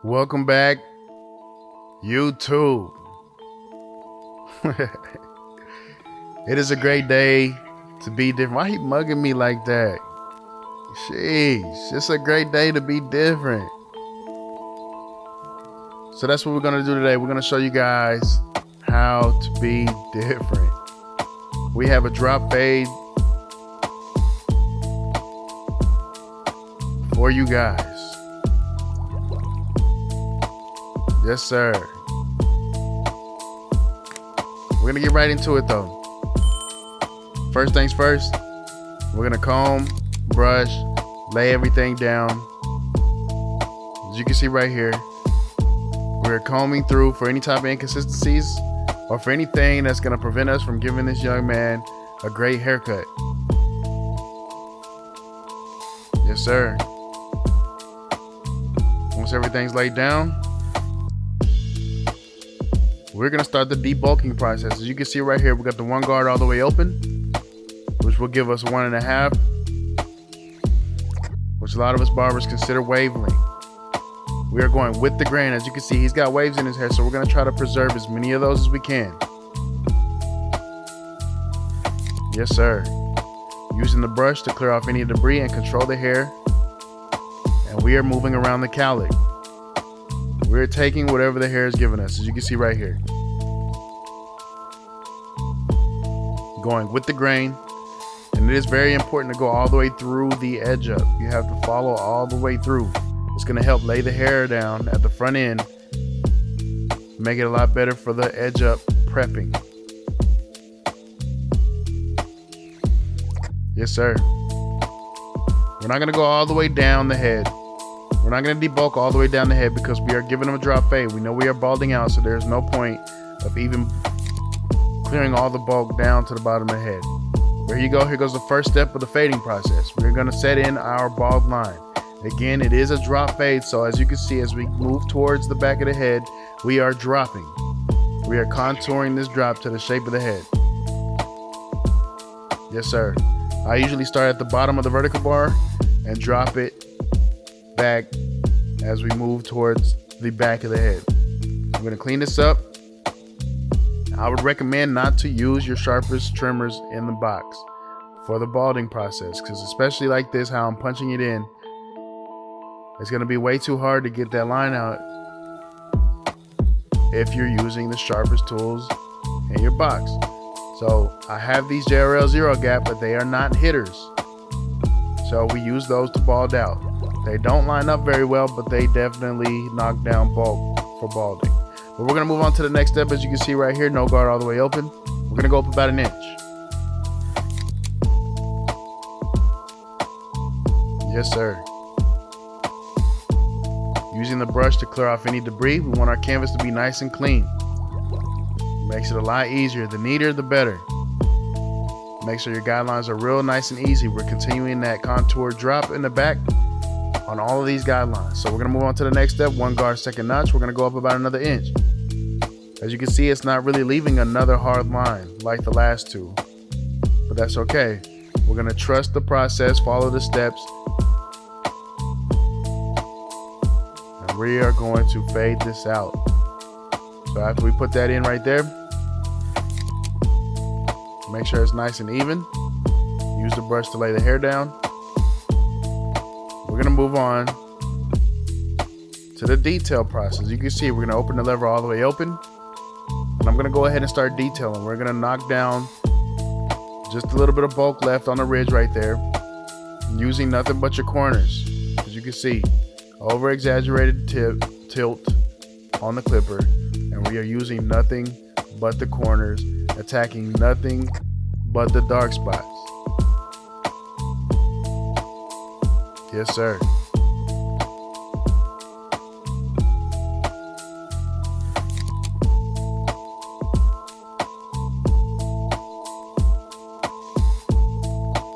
Welcome back, YouTube. It is a great day to be different. Why he mugging me like that? Sheesh, it's a great day to be different. So that's what we're gonna do today. We're gonna show you guys how to be different. We have a drop fade for you guys. Yes, sir. We're gonna get right into it though. First things first, we're gonna comb, brush, lay everything down. As you can see right here, we're combing through for any type of inconsistencies or for anything that's gonna prevent us from giving this young man a great haircut. Yes, sir. Once everything's laid down, we're gonna start the debulking process. As you can see right here, we got the one guard all the way open, which will give us 1.5, which a lot of us barbers consider wave length. We are going with the grain. As you can see, he's got waves in his hair, so we're gonna try to preserve as many of those as we can. Yes, sir. Using the brush to clear off any debris and control the hair. And we are moving around the cowlick. We're taking whatever the hair is giving us, as you can see right here. Going with the grain. And it is very important to go all the way through the edge up. You have to follow all the way through. It's going to help lay the hair down at the front end. Make it a lot better for the edge up prepping. Yes, sir. We're not going to go all the way down the head. We're not going to debulk all the way down the head because we are giving him a drop fade. We know we are balding out, so there's no point of even clearing all the bulk down to the bottom of the head. There you go. Here goes the first step of the fading process. We're going to set in our bald line. Again, it is a drop fade, so as you can see, as we move towards the back of the head, we are dropping. We are contouring this drop to the shape of the head. Yes, sir. I usually start at the bottom of the vertical bar and drop it back as we move towards the back of the head. I'm going to clean this up. I would recommend not to use your sharpest trimmers in the box for the balding process, because especially like this, how I'm punching it in, it's going to be way too hard to get that line out if you're using the sharpest tools in your box. So I have these JRL Zero Gap, but they are not hitters. So we use those to bald out. They don't line up very well, but they definitely knock down bulk for balding. But we're gonna move on to the next step. As you can see right here, no guard all the way open. We're gonna go up about 1 inch. Yes, sir. Using the brush to clear off any debris. We want our canvas to be nice and clean. Makes it a lot easier. The neater, the better. Make sure your guidelines are real nice and easy. We're continuing that contour drop in the back on all of these guidelines. So we're gonna move on to the next step. One guard, second notch. We're gonna go up about another inch. As you can see, it's not really leaving another hard line like the last two, but that's okay. We're gonna trust the process, follow the steps, and we are going to fade this out. So after we put that in right there, make sure it's nice and even. Use the brush to lay the hair down. We're gonna move on to the detail process. You can see we're gonna open the lever all the way open, and I'm gonna go ahead and start detailing. We're gonna knock down just a little bit of bulk left on the ridge right there, using nothing but your corners. As you can see, over exaggerated tilt on the clipper, and we are using nothing but the corners, attacking nothing but the dark spots. Yes, sir.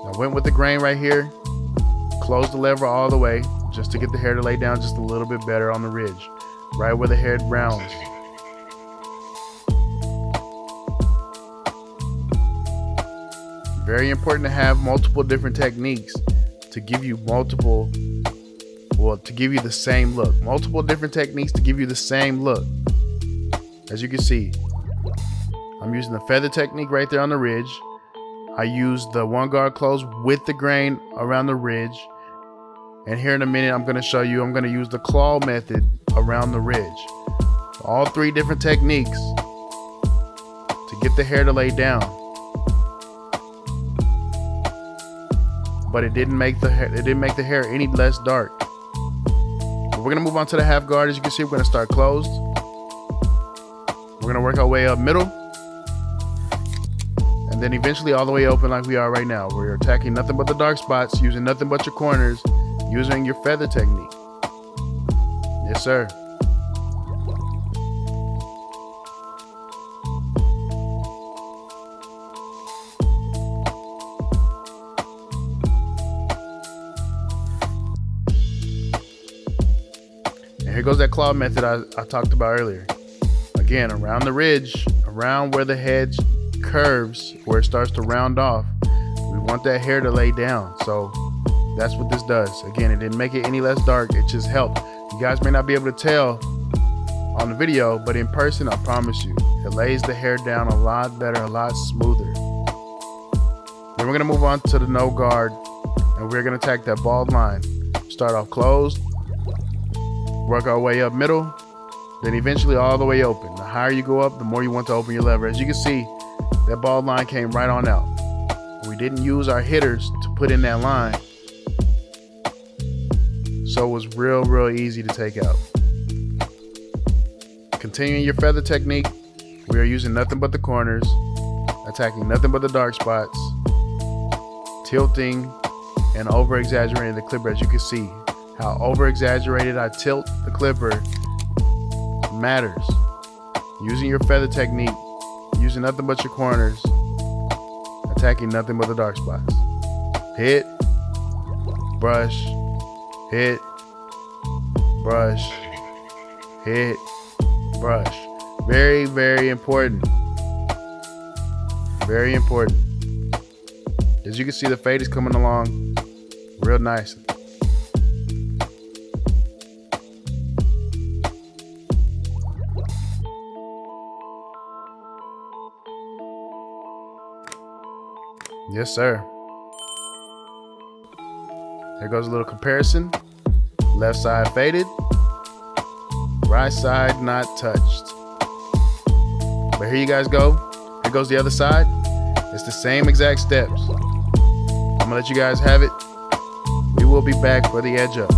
I went with the grain right here, closed the lever all the way just to get the hair to lay down just a little bit better on the ridge, right where the hair rounds. Very important to have multiple different techniques to give you to give you the same look. Multiple different techniques to give you the same look. As you can see, I'm using the feather technique right there on the ridge. I use the one guard close with the grain around the ridge. And here in a minute, I'm going to show you, I'm going to use the claw method around the ridge. All three different techniques to get the hair to lay down. But it didn't make the hair any less dark. But we're going to move on to the half guard. As you can see, we're going to start closed. We're going to work our way up middle. And then eventually all the way open like we are right now. We're attacking nothing but the dark spots, using nothing but your corners, using your feather technique. Yes, sir. And here goes that claw method I talked about earlier. Again, around the ridge, around where the head curves, where it starts to round off, we want that hair to lay down. So that's what this does. Again, it didn't make it any less dark, it just helped. You guys may not be able to tell on the video, but in person, I promise you, it lays the hair down a lot better, a lot smoother. Then we're gonna move on to the no guard, and we're gonna attack that bald line. Start off closed, work our way up middle, then eventually all the way open. The higher you go up, the more you want to open your lever. As you can see, that bald line came right on out. We didn't use our hitters to put in that line, so it was real easy to take out. Continuing your feather technique, we are using nothing but the corners, attacking nothing but the dark spots, tilting and over exaggerating the clipper. As you can see, how over exaggerated I tilt the clipper matters. Using your feather technique, using nothing but your corners, attacking nothing but the dark spots. Hit, brush, hit, brush, hit, brush. Very important. Very important. As you can see, the fade is coming along real nice. Yes, sir. There goes a little comparison. Left side faded, right side not touched. But here you guys go. Here goes the other side. It's the same exact steps. I'm gonna let you guys have it. We will be back for the edge up.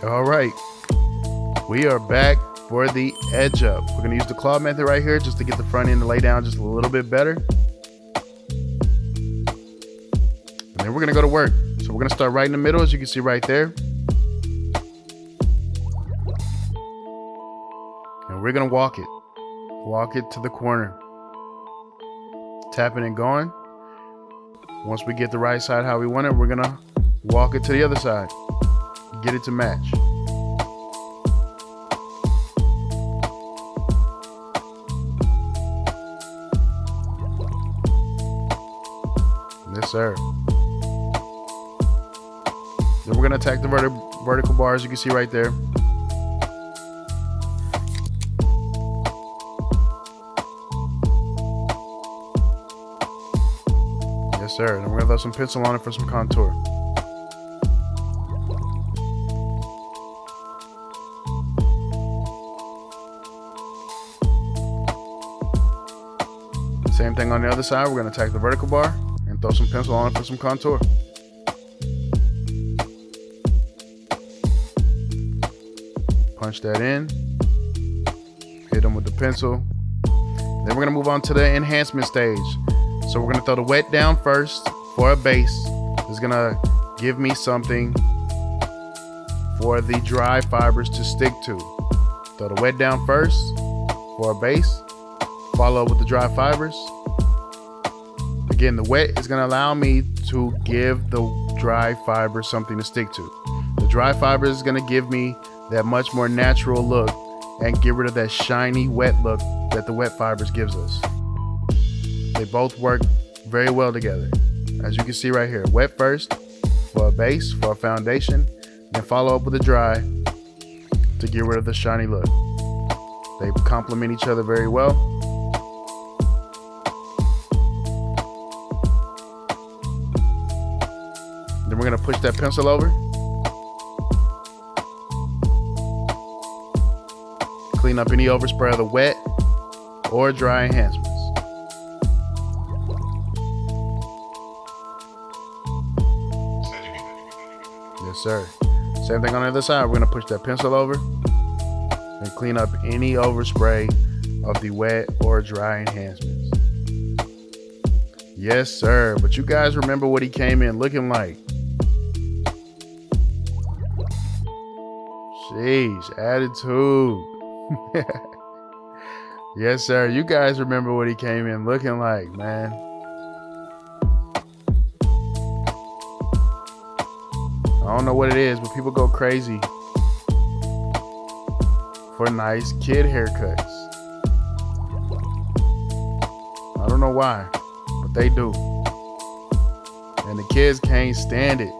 All right, we are back for the edge up. We're gonna use the claw method right here just to get the front end to lay down just a little bit better. And Then we're gonna go to work. So we're gonna start right in the middle, as you can see right there. And we're gonna walk it to the corner. Tapping and going. Once we get the right side how we want it, we're gonna walk it to the other side. Get it to match. Yes, sir. Then we're gonna attack the vertical bars, you can see right there. Yes, sir. And we're gonna throw some pencil on it for some contour. Same thing on the other side. We're gonna attack the vertical bar and throw some pencil on it for some contour. Punch that in. Hit them with the pencil. Then we're gonna move on to the enhancement stage. So we're gonna throw the wet down first for a base. It's gonna give me something for the dry fibers to stick to. Throw the wet down first for a base. Follow up with the dry fibers. Again, the wet is gonna allow me to give the dry fibers something to stick to. The dry fibers is gonna give me that much more natural look and get rid of that shiny wet look that the wet fibers gives us. They both work very well together. As you can see right here, wet first for a base, for a foundation, then follow up with the dry to get rid of the shiny look. They complement each other very well. Then we're gonna push that pencil over. Clean up any overspray of the wet or dry enhancements. Yes, sir. Same thing on the other side. We're gonna push that pencil over and clean up any overspray of the wet or dry enhancements. Yes, sir. But you guys remember what he came in looking like. Sheesh, attitude. Yes, sir. You guys remember what he came in looking like, man. I don't know what it is, but people go crazy for nice kid haircuts. I don't know why, but they do. And the kids can't stand it.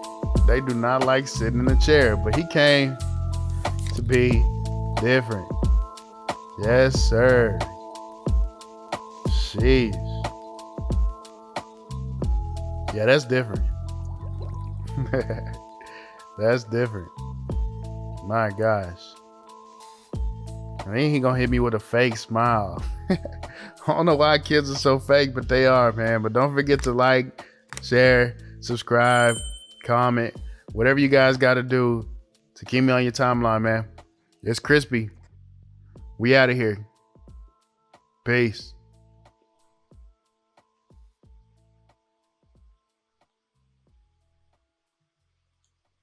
They do not like sitting in a chair, but he came to be different. Yes, sir. Sheesh. Yeah, that's different. That's different. My gosh. I mean, he gonna hit me with a fake smile. I don't know why kids are so fake, but they are, man. But don't forget to like, share, subscribe, comment, whatever you guys got to do to keep me on your timeline, man. It's Kriispy. We out of here. Peace.